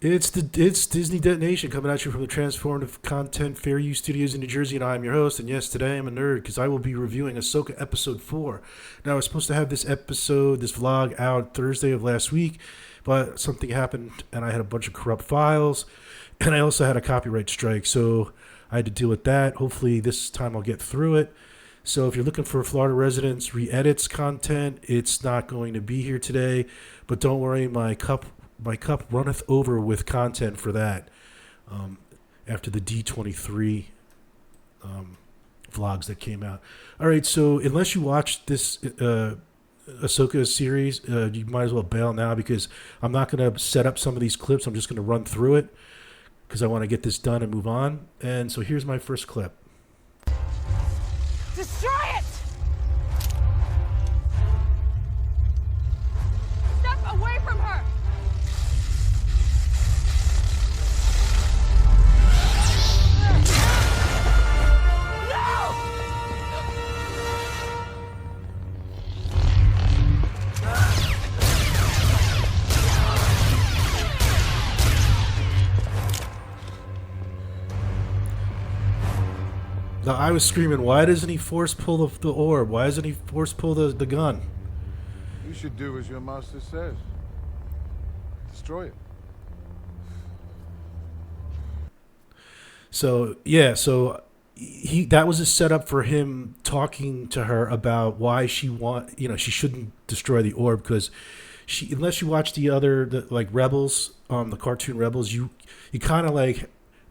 It's Disney Detonation coming at you from the Transformative Content Fair Use Studios in New Jersey, and I am your host. And yes, today I'm a nerd because I will be reviewing Ahsoka Episode 4. Now, I was supposed to have this vlog out Thursday of last week, but something happened and I had a bunch of corrupt files, and I also had a copyright strike, so I had to deal with that. Hopefully this time I'll get through it. So if you're looking for Florida Residents re-edits content, it's not going to be here today, but don't worry, my cup runneth over with content for that after the D23 vlogs that came out. All right, so unless you watched this Ahsoka series, you might as well bail now because I'm not going to set up some of these clips. I'm just going to run through it because I want to get this done and move on. And so here's my first clip. Destroy it! Step away from her! Now, I was screaming, why doesn't he force pull the orb? Why doesn't he force pull the gun? You should do as your master says. Destroy it. So, yeah, that was a setup for him talking to her about why she shouldn't destroy the orb, because unless you watch the Rebels, the cartoon Rebels, you kind of like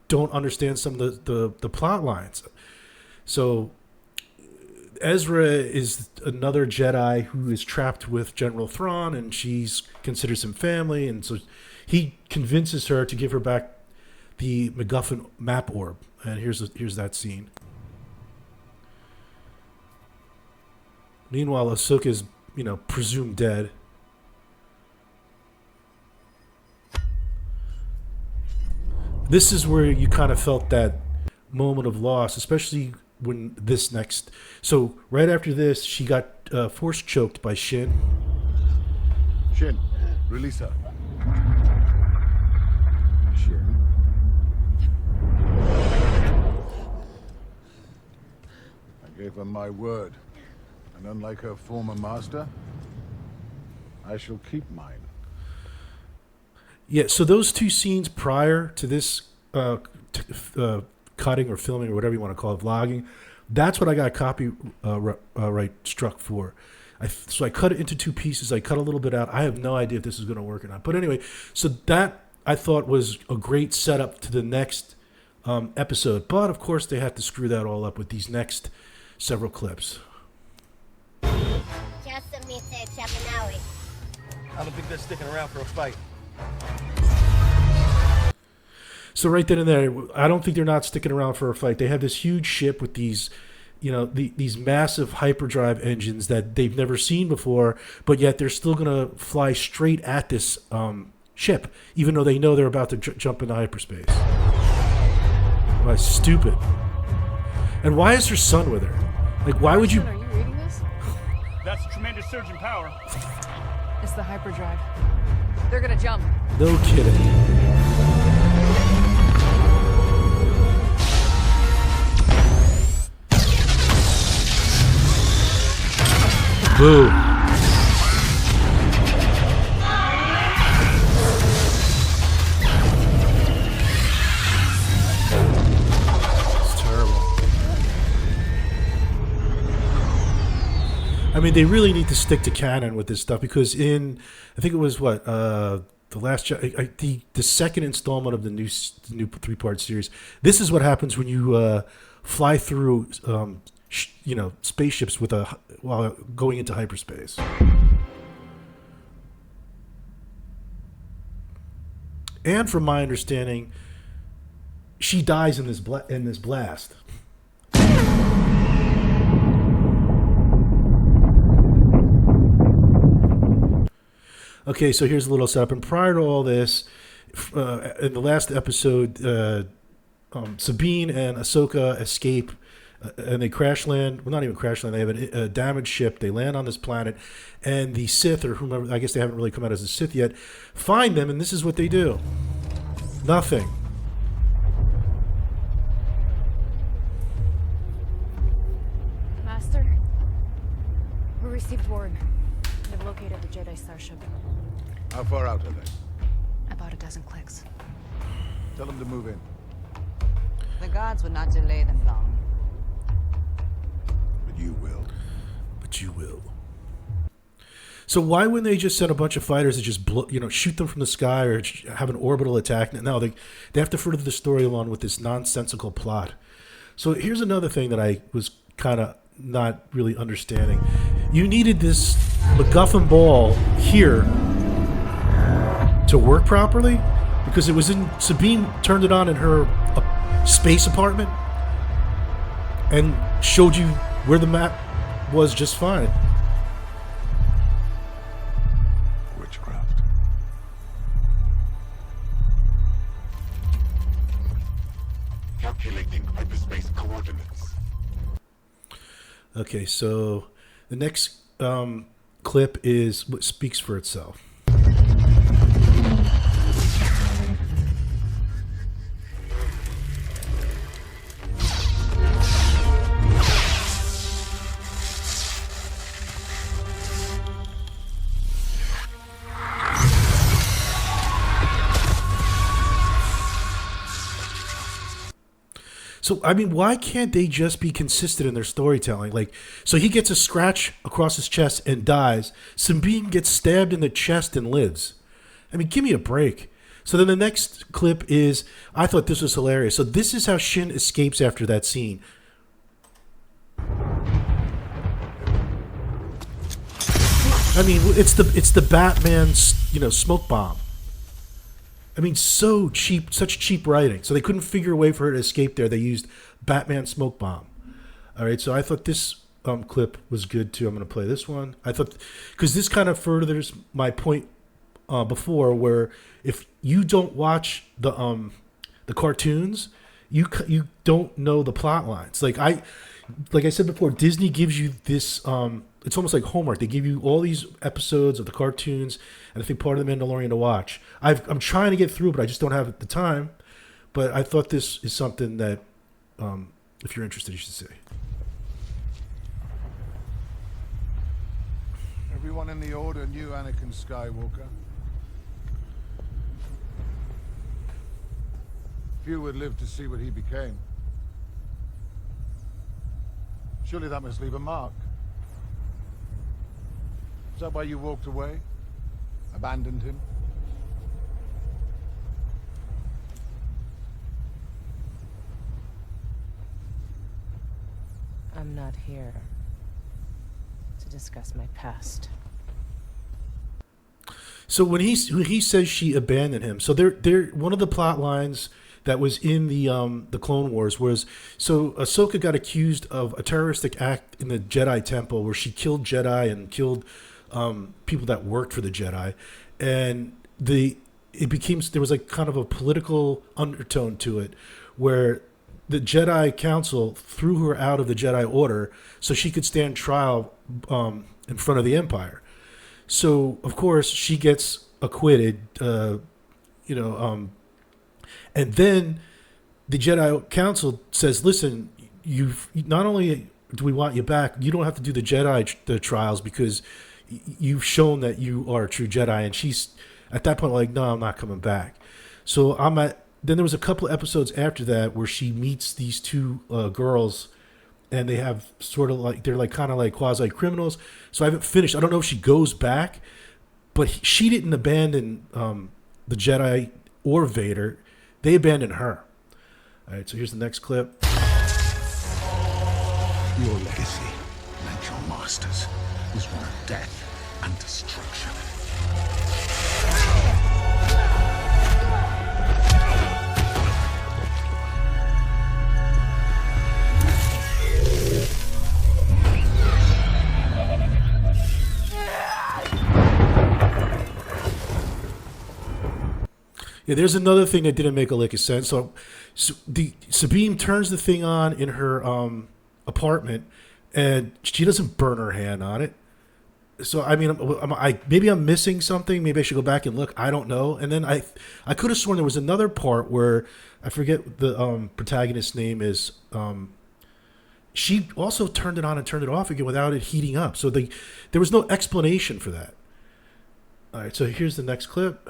don't understand some of the plot lines. So Ezra is another Jedi who is trapped with General Thrawn, and she's considers him family, and so he convinces her to give her back the MacGuffin map orb. And here's that scene. Meanwhile, Ahsoka is presumed dead. This is where you kind of felt that moment of loss, especially when this next. So right after this, she got force choked by Shin. Shin, release her. Shin. I gave her my word, and unlike her former master, I shall keep mine. Yeah, so those two scenes prior to this cutting or filming or whatever you want to call it, vlogging, that's what I got copyright struck for. So I cut it into two pieces. I cut a little bit out. I have no idea if this is going to work or not. But anyway, so that I thought was a great setup to the next episode. But of course, they had to screw that all up with these next several clips. I don't think they're sticking around for a fight. So right then and there, I don't think they're not sticking around for a fight. They have this huge ship with these, these massive hyperdrive engines that they've never seen before, but yet they're still going to fly straight at this ship, even though they know they're about to jump into hyperspace. Why, stupid. And why is her son with her? Like, why would you... Are you reading this? That's a tremendous surge in power. It's the hyperdrive. They're gonna jump. No kidding. Boo. It's terrible. I mean, they really need to stick to canon with this stuff because I think it was the second installment of the new 3-part series. This is what happens when you fly through spaceships while going into hyperspace. And from my understanding, she dies in this blast. Okay, so here's a little setup. And prior to all this, in the last episode, Sabine and Ahsoka escape and they crash land. Well, not even crash land. They have a damaged ship. They land on this planet, and the Sith, or whomever, I guess they haven't really come out as a Sith yet, find them, and this is what they do. Nothing. Master, we received word. They've located the Jedi Starship. How far out are they? About a dozen clicks. Tell them to move in. The guards would not delay them long. But you will. But you will. So why wouldn't they just send a bunch of fighters to just shoot them from the sky or have an orbital attack? No, they have to further the story along with this nonsensical plot. So here's another thing that I was kind of not really understanding. You needed this MacGuffin ball here to work properly because it was in Sabine turned it on in her space apartment and showed you where the map was just fine. Witchcraft. Calculating hyperspace coordinates. Okay, so the next clip is what speaks for itself. So, I mean, why can't they just be consistent in their storytelling? Like, so he gets a scratch across his chest and dies. Sabine gets stabbed in the chest and lives. I mean, give me a break. So then the next clip is, I thought this was hilarious. So this is how Shin escapes after that scene. I mean, it's the Batman's, smoke bomb. I mean, so cheap, such cheap writing. So they couldn't figure a way for her to escape there. They used Batman smoke bomb. All right, so I thought this clip was good too. I'm going to play this one. I thought, because this kind of furthers my point before, where if you don't watch the cartoons, you don't know the plot lines. Like I said before, Disney gives you this. It's almost like homework. They give you all these episodes of the cartoons, and I think part of the Mandalorian to watch. I'm trying to get through, but I just don't have the time. But I thought this is something that, if you're interested, you should see. Everyone in the Order knew Anakin Skywalker. Few would live to see what he became. Surely that must leave a mark. Is that why you walked away? Abandoned him? I'm not here to discuss my past. So when he says she abandoned him, so they're one of the plot lines that was in the Clone Wars was, so Ahsoka got accused of a terroristic act in the Jedi Temple where she killed Jedi and killed people that worked for the Jedi, and there was like kind of a political undertone to it, where the Jedi Council threw her out of the Jedi Order so she could stand trial in front of the Empire. So of course she gets acquitted, and then the Jedi Council says, "Listen, you've not only do we want you back, you don't have to do the trials because you've shown that you are a true Jedi." And she's at that point like, "No, I'm not coming back." So then there was a couple episodes after that where she meets these two girls, and they have sort of like, they're like kind of like quasi criminals. So I haven't finished. I don't know if she goes back, but she didn't abandon the Jedi or Vader. They abandoned her. All right, so here's the next clip. Your legacy, like your master's, was one of death and destruction. Yeah, there's another thing that didn't make a lick of sense. So Sabine turns the thing on in her apartment, and she doesn't burn her hand on it. So I mean, maybe I'm missing something. Maybe I should go back and look. I don't know. And then I could have sworn there was another part where I forget what the protagonist's name is. She also turned it on and turned it off again without it heating up. So there was no explanation for that. All right, so here's the next clip.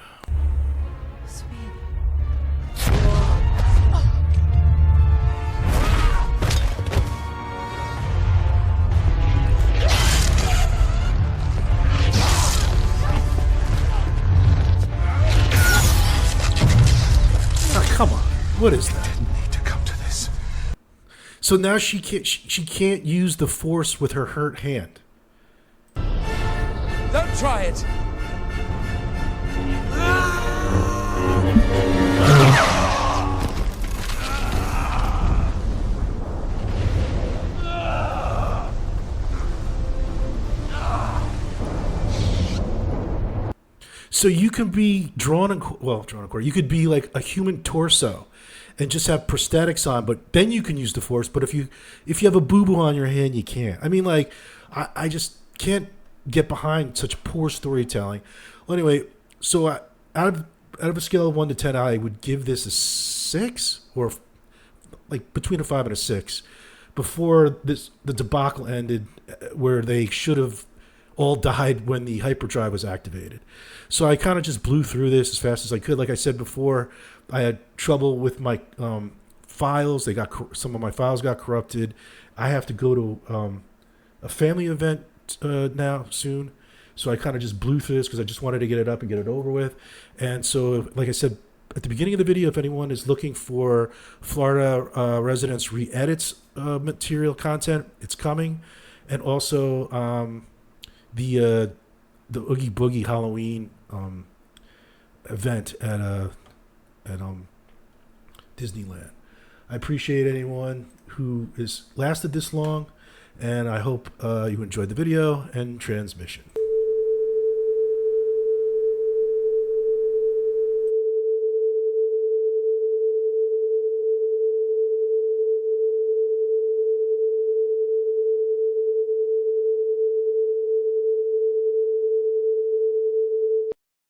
Come on, what is that? Didn't need to come to this. So now she can't use the Force with her hurt hand. Don't try it. So you can be drawn and quarter. You could be like a human torso, and just have prosthetics on. But then you can use the Force. But if you have a boo boo on your hand, you can't. I mean, like, I just can't get behind such poor storytelling. Well, anyway, so out of a scale of 1 to 10, I would give this a 6, or like between a 5 and a 6. Before the debacle ended, where they should have all died when the hyperdrive was activated. So I kind of just blew through this as fast as I could. Like I said before, I had trouble with my files. Some of my files got corrupted. I have to go to a family event now soon. So I kind of just blew through this because I just wanted to get it up and get it over with. And so, like I said at the beginning of the video, if anyone is looking for Florida Residents re-edits material content, it's coming. And also the Oogie Boogie Halloween event at Disneyland. I appreciate anyone who has lasted this long, and I hope you enjoyed the video and transmission.